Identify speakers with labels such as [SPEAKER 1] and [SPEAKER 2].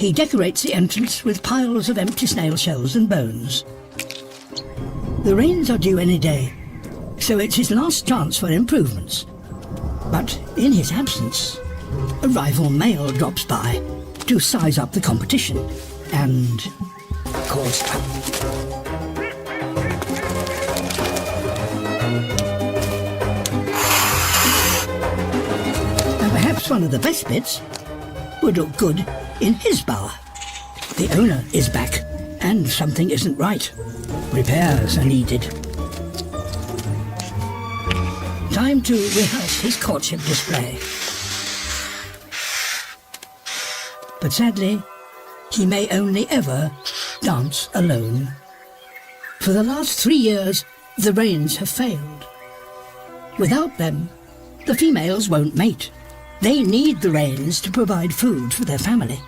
[SPEAKER 1] He decorates the entrance with piles of empty snail shells and bones. The rains are due any day, so it's his last chance for improvements. But in his absence, a rival male drops by to size up the competition and cause trouble. And perhaps one of the best bits would look good in his bower. The owner is back, and something isn't right. Repairs are needed. Time to rehearse his courtship display. But sadly, he may only ever dance alone. For the last 3 years, the rains have failed. Without them, the females won't mate. They need the rains to provide food for their family.